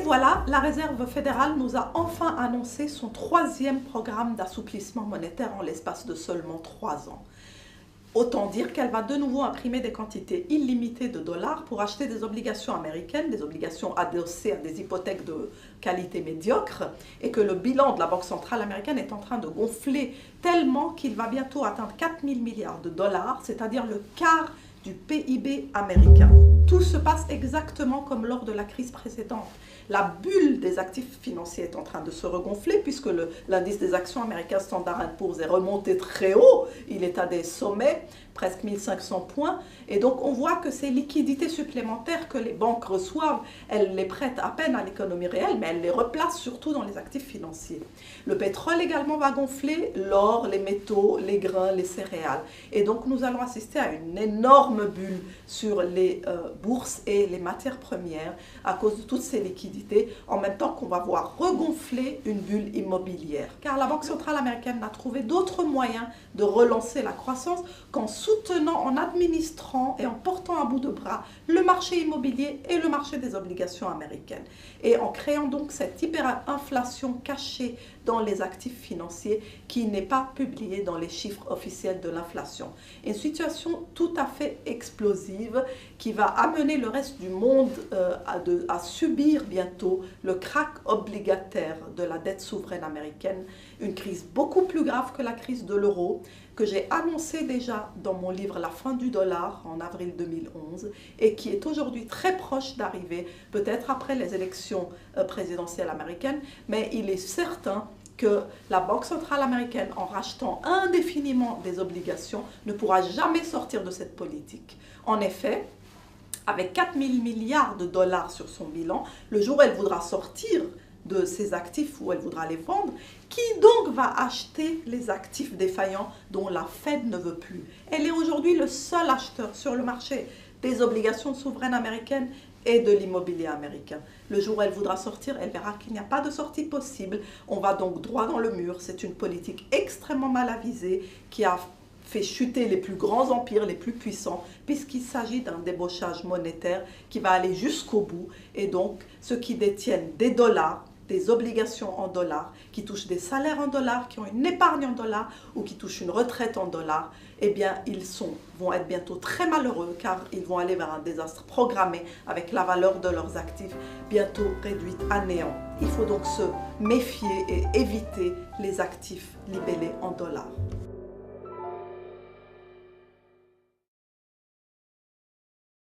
voilà, la Réserve fédérale nous a enfin annoncé son troisième programme d'assouplissement monétaire en l'espace de seulement 3 ans. Autant dire qu'elle va de nouveau imprimer des quantités illimitées de dollars pour acheter des obligations américaines, des obligations adossées à des hypothèques de qualité médiocre, et que le bilan de la Banque centrale américaine est en train de gonfler tellement qu'il va bientôt atteindre 4 000 milliards de dollars, c'est-à-dire le quart du PIB américain. Tout se passe exactement comme lors de la crise précédente. La bulle des actifs financiers est en train de se regonfler puisque l'indice des actions américains Standard & Poor's est remonté très haut. Il est à des sommets, presque 1500 points. Et donc on voit que ces liquidités supplémentaires que les banques reçoivent, elles les prêtent à peine à l'économie réelle, mais elles les replacent surtout dans les actifs financiers. Le pétrole également va gonfler, l'or, les métaux, les grains, les céréales. Et donc nous allons assister à une énorme bulle sur les bourses et les matières premières à cause de toutes ces liquidités, en même temps qu'on va voir regonfler une bulle immobilière. Car la Banque centrale américaine n'a trouvé d'autres moyens de relancer la croissance qu'en soutenant, en administrant et en portant à bout de bras le marché immobilier et le marché des obligations américaines. Et en créant donc cette hyperinflation cachée dans les actifs financiers qui n'est pas publiée dans les chiffres officiels de l'inflation. Une situation tout à fait explosive qui va amener le reste du monde à subir bientôt le krach obligataire de la dette souveraine américaine, une crise beaucoup plus grave que la crise de l'euro, que j'ai annoncé déjà dans mon livre La fin du dollar en avril 2011 et qui est aujourd'hui très proche d'arriver, peut-être après les élections présidentielles américaines, mais il est certain que la Banque centrale américaine, en rachetant indéfiniment des obligations, ne pourra jamais sortir de cette politique. En effet, avec 4 000 milliards de dollars sur son bilan, le jour où elle voudra sortir de ses actifs, où elle voudra les vendre, qui donc va acheter les actifs défaillants dont la Fed ne veut plus? Elle est aujourd'hui le seul acheteur sur le marché des obligations souveraines américaines et de l'immobilier américain. Le jour où elle voudra sortir, elle verra qu'il n'y a pas de sortie possible. On va donc droit dans le mur. C'est une politique extrêmement mal avisée qui a fait chuter les plus grands empires, les plus puissants, puisqu'il s'agit d'un débauchage monétaire qui va aller jusqu'au bout. Et donc, ceux qui détiennent des dollars, des obligations en dollars, qui touchent des salaires en dollars, qui ont une épargne en dollars ou qui touchent une retraite en dollars, eh bien, vont être bientôt très malheureux car ils vont aller vers un désastre programmé avec la valeur de leurs actifs bientôt réduite à néant. Il faut donc se méfier et éviter les actifs libellés en dollars.